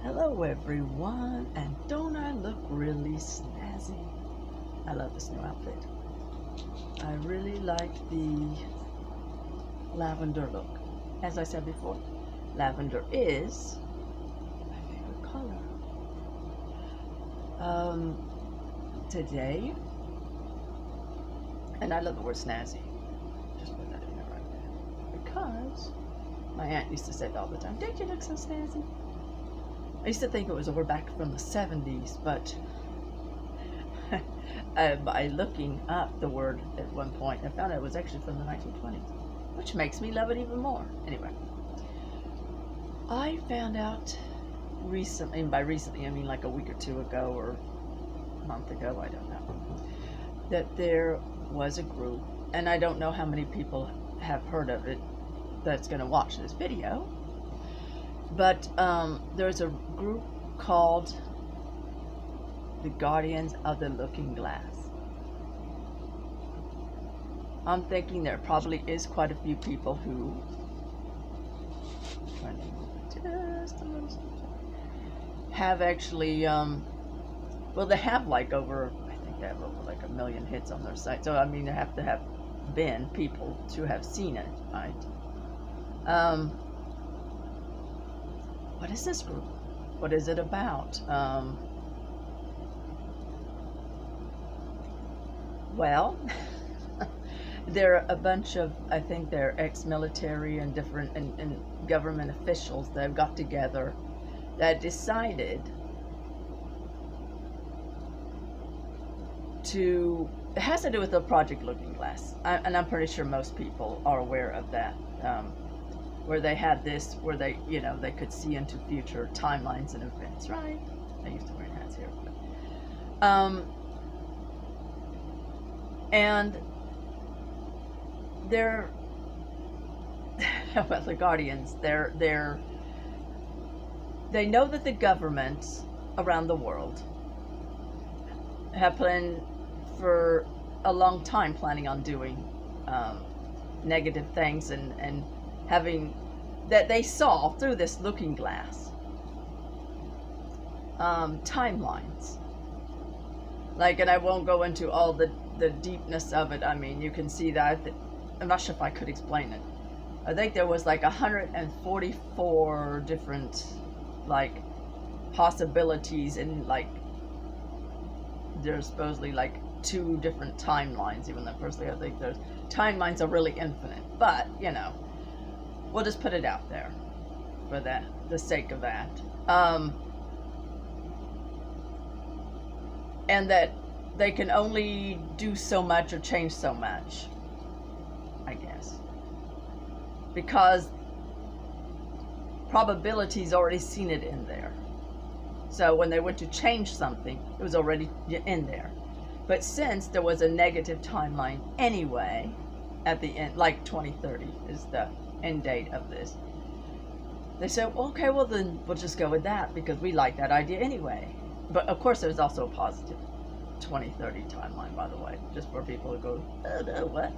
Hello everyone, and don't I look really snazzy? I love this new outfit. I really like the lavender look. As I said before, lavender is my favorite color. Today, and I love the word snazzy. Just put that in there right there. Because my aunt used to say it all the time, "Don't you look so snazzy?" I used to think it was over back from the 70s, but by looking up the word at one point, I found out it was actually from the 1920s, which makes me love it even more. Anyway, I found out recently, and by recently I mean like a week or two ago or a month ago, I don't know, that there was a group, and I don't know how many people have heard of it that's going to watch this video. But there's a group called the Guardians of the Looking Glass. I'm thinking there probably is quite a few people who have actually, well, they have like over, I think they have over like 1 million hits on their site. So, I mean, there have to have been people to have seen it, right? What is this group? What is it about? Well, they're a bunch of, I think they're ex-military and different and government officials that have got together that decided to, it has to do with the Project Looking Glass. And I'm pretty sure most people are aware of that. Where they had this, where they, you know, they could see into future timelines and events, right? I used to wear hats here. And they're, well, the Guardians, they know that the governments around the world have planned for a long time, planning on doing negative things and having, that they saw through this looking glass, timelines. Like, and I won't go into all the deepness of it. I mean, you can see that. I'm not sure if I could explain it. I think there was like 144 different, like, possibilities, and like, there's supposedly like 2 different timelines, even though personally I think those timelines are really infinite. But, you know, we'll just put it out there for that, the sake of that. And that they can only do so much or change so much, I guess. Because probability's already seen it in there. So when they went to change something, it was already in there. But since there was a negative timeline anyway, at the end, like 2030 is the end date of this, they said, okay, well then we'll just go with that because we like that idea anyway. But of course there's also a positive 2030 timeline, by the way, just for people who go, oh no, what?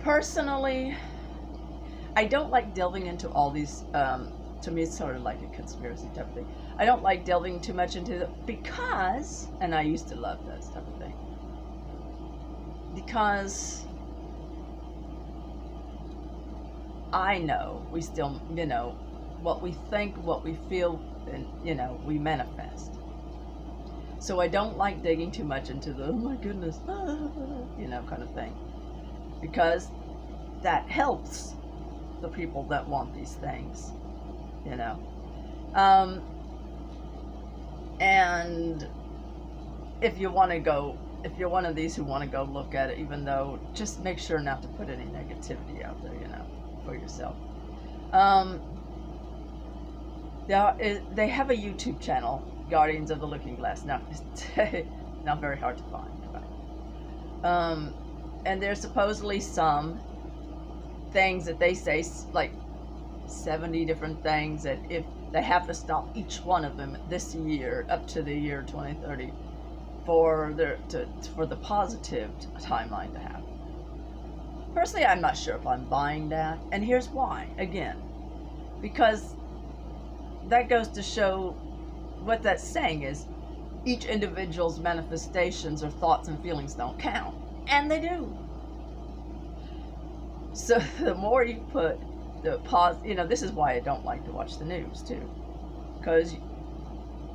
Personally, I don't like delving into all these, to me it's sort of like a conspiracy type of thing. I don't like delving too much into it because, and I used to love that type of thing, because I know we still, you know, what we think, what we feel, and, you know, we manifest. So I don't like digging too much into the, oh my goodness, you know, kind of thing. Because that helps the people that want these things, you know. And if you want to go, if you're one of these who want to go look at it, even though, just make sure not to put any negativity out there, you know, for yourself. They have a YouTube channel, Guardians of the Looking Glass. Now, it's not very hard to find, right? And there's supposedly some things that they say, like 70 different things, that if they have to stop each one of them this year up to the year 2030 for the positive timeline to happen. Personally, I'm not sure if I'm buying that, and here's why. Again, because that goes to show what that's saying is each individual's manifestations or thoughts and feelings don't count. And they do. So the more you put the pause, this is why I don't like to watch the news too. Because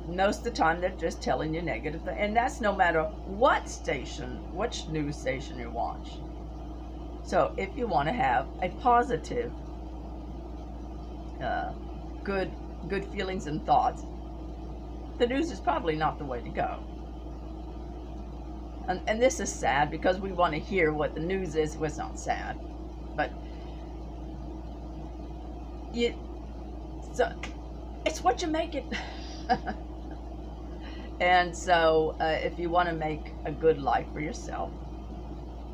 most of the time they're just telling you negative things. And that's no matter what station, which news station you watch. So if you want to have a positive, good feelings and thoughts, the news is probably not the way to go. And this is sad because we want to hear what the news is. Well, it's not sad, but so it's what you make it. And so if you want to make a good life for yourself,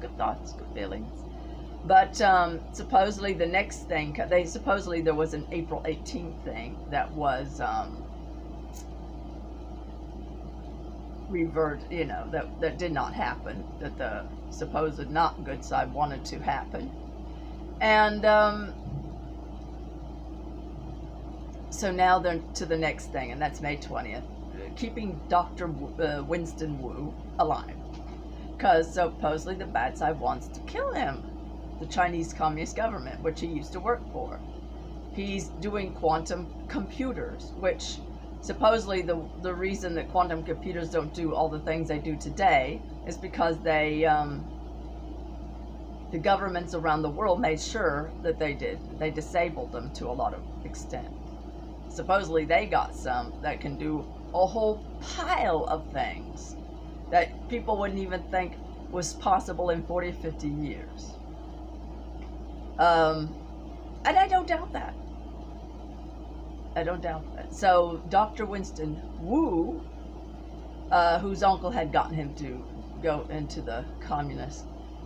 good thoughts, good feelings. But supposedly the next thing, supposedly there was an April 18th thing that was revert, that did not happen, that the supposed not good side wanted to happen. And so now they're to the next thing, and that's May 20th, keeping Dr. Winston Wu alive. Because supposedly the bad side wants to kill him, the Chinese Communist government, which he used to work for. He's doing quantum computers, which supposedly the reason that quantum computers don't do all the things they do today is because the governments around the world made sure that they disabled them to a lot of extent. Supposedly they got some that can do a whole pile of things that people wouldn't even think was possible in 40, 50 years. And I don't doubt that. I don't doubt that. So Dr. Winston Wu, whose uncle had gotten him to go into the communists,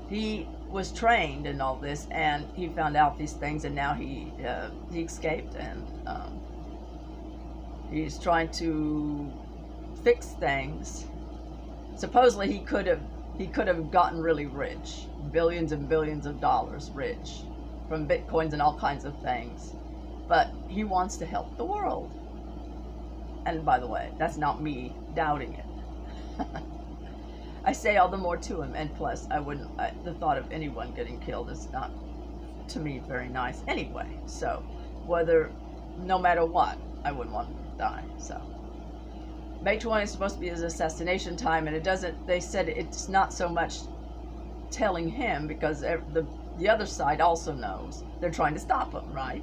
he was trained in all this, and he found out these things, and now he escaped, and he's trying to fix things. Supposedly he could have gotten really rich, billions and billions of dollars rich from bitcoins and all kinds of things. But he wants to help the world. And by the way, that's not me doubting it. I say all the more to him, and plus the thought of anyone getting killed is not, to me, very nice anyway. So no matter what, I wouldn't want him to die. So May 20th is supposed to be his assassination time, and they said it's not so much telling him, because the other side also knows they're trying to stop him, right?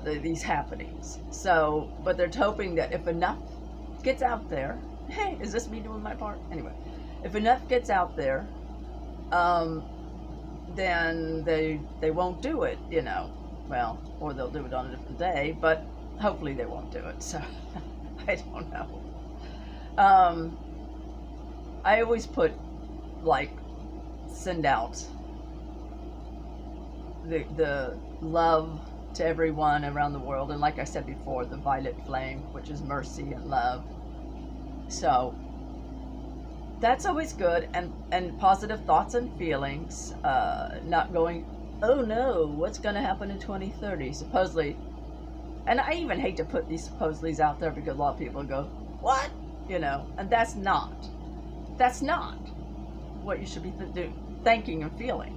These happenings. So, but they're hoping that if enough gets out there, hey, is this me doing my part? Anyway, if enough gets out there, then they won't do it, well, or they'll do it on a different day, but hopefully they won't do it. So I don't know. I always send out the love to everyone around the world, and like I said before, the violet flame, which is mercy and love. So that's always good, and positive thoughts and feelings, not going, oh no, what's going to happen in 2030, supposedly. And I even hate to put these supposedlys out there, because a lot of people go, what? And that's not what you should be thinking and feeling.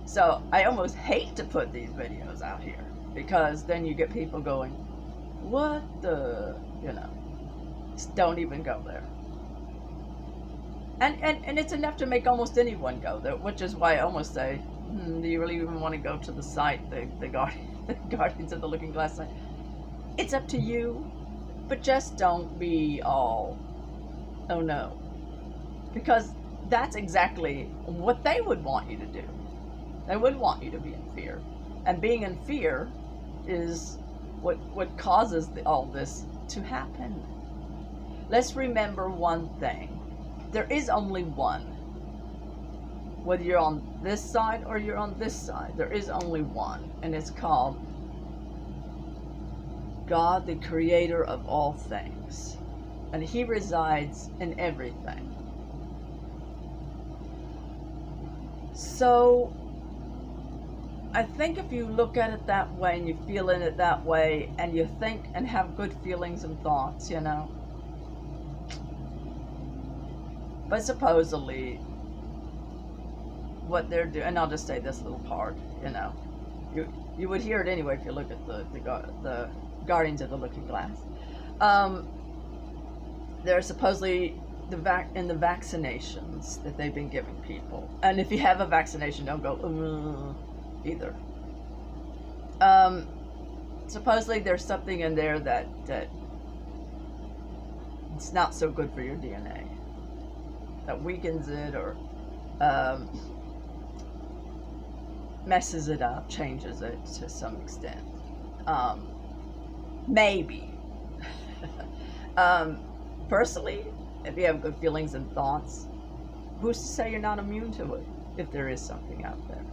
So I almost hate to put these videos out here, because then you get people going, what the, just don't even go there. And it's enough to make almost anyone go there, which is why I almost say, do you really even want to go to the site, the Guardians of the Looking Glass site? It's up to you, but just don't be all, oh no. Because that's exactly what they would want you to do. They would want you to be in fear. And being in fear is what causes all this to happen. Let's remember one thing. There is only one. Whether you're on this side or you're on this side, there is only one. And it's called God, the creator of all things. And he resides in everything. So I think if you look at it that way and you feel in it that way and you think and have good feelings and thoughts, you know. But supposedly, what they're doing, and I'll just say this little part, you know, you would hear it anyway if you look at the Guardians of the Looking Glass. They're supposedly in the vaccinations that they've been giving people, and if you have a vaccination, don't go either. Supposedly there's something in there that it's not so good for your DNA, that weakens it or messes it up, changes it to some extent. Maybe. Personally, if you have good feelings and thoughts, who's to say you're not immune to it if there is something out there?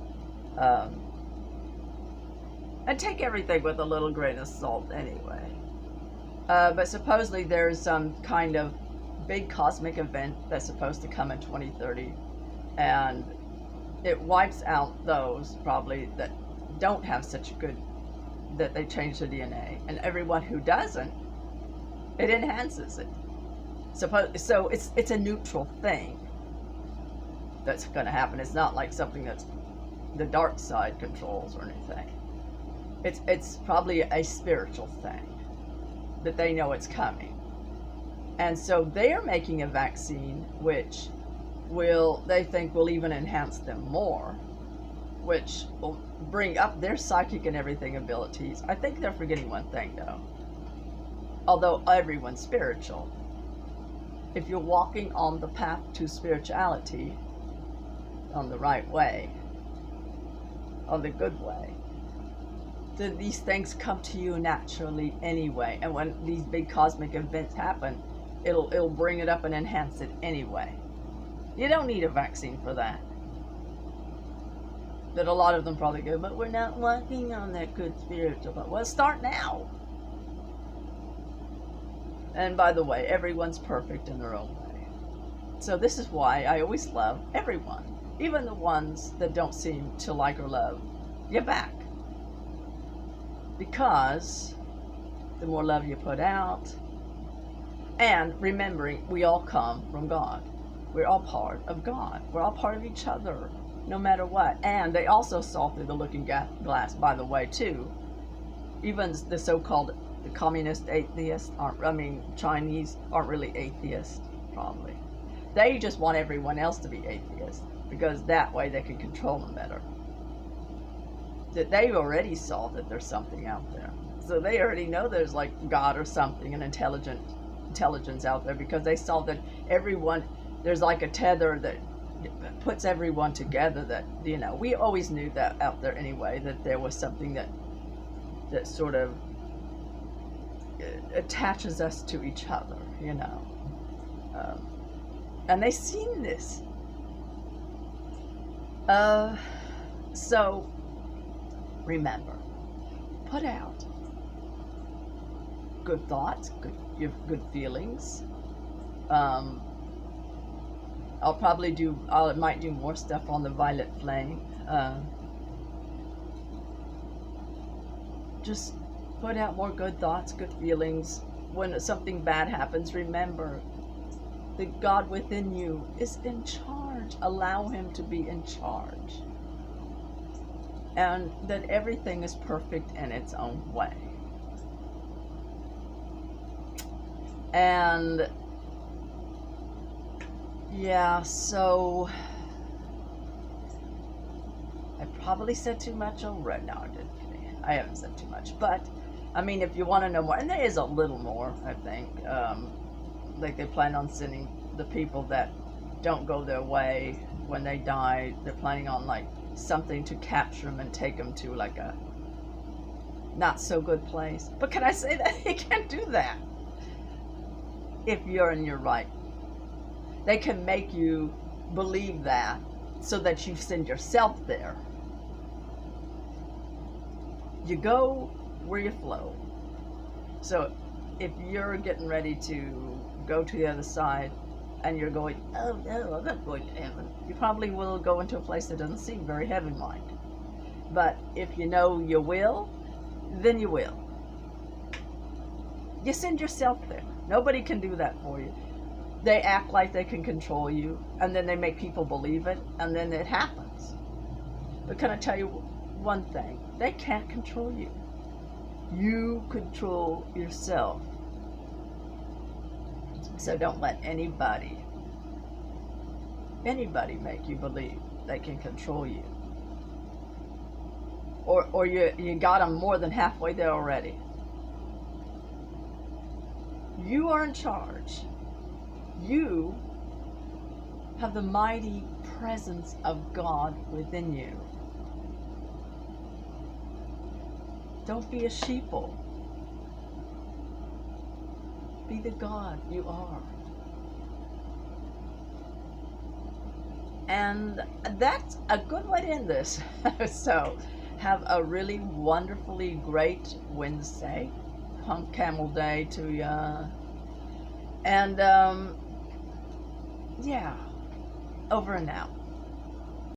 And take everything with a little grain of salt anyway. But supposedly there's some kind of big cosmic event that's supposed to come in 2030, and it wipes out those probably that don't have such a good, that they change the DNA, and everyone who doesn't, it enhances it. So it's a neutral thing that's going to happen. It's not like something that's the dark side controls or anything. It's probably a spiritual thing that they know it's coming. And so they're making a vaccine which they think will even enhance them more, which will bring up their psychic and everything abilities. I think they're forgetting one thing though. Although everyone's spiritual, if you're walking on the path to spirituality, on the right way, on the good way, then these things come to you naturally anyway. And when these big cosmic events happen, it'll bring it up and enhance it anyway. You don't need a vaccine for that. But a lot of them probably go, but we're not working on that good spiritual. But well, start now. And by the way, everyone's perfect in their own way. So this is why I always love everyone, even the ones that don't seem to like or love you back. Because the more love you put out, and remembering we all come from God. We're all part of God. We're all part of each other, no matter what. And they also saw through the looking glass, by the way, too. Even the so-called the communist atheists Chinese aren't really atheists, probably. They just want everyone else to be atheists, because that way they can control them better. That they already saw that there's something out there. So they already know there's like God or something, an intelligence out there, because they saw that everyone, there's like a tether that puts everyone together, that, you know, we always knew that out there anyway, that there was something that sort of attaches us to each other, you know. And they seen this. So remember, put out good thoughts, good feelings. I might do more stuff on the violet flame. Just put out more good thoughts, good feelings. When something bad happens, remember that God within you is in charge. Allow Him to be in charge. And that everything is perfect in its own way. And yeah, so I probably said too much already. No, I haven't said too much. But I mean, if you want to know more, and there is a little more, I think. Like they plan on sending the people that don't go their way when they die. They're planning on like something to capture them and take them to like a not so good place. But can I say that? They can't do that if you're in your right. They can make you believe that so that you send yourself there. You go where you flow. So if you're getting ready to go to the other side and you're going, oh no, I'm not going to heaven, you probably will go into a place that doesn't seem very heaven-like. But if you know you will, then you will. You send yourself there. Nobody can do that for you. They act like they can control you, and then they make people believe it, and then it happens. But can I tell you one thing? They can't control you. You control yourself. So don't let anybody make you believe they can control you. Or you got them more than halfway there already. You are in charge. You have the mighty presence of God within you. Don't be a sheeple. Be the God you are. And that's a good way to end this. So, have a really wonderfully great Wednesday. Hump Camel Day to ya. And, yeah, over and out.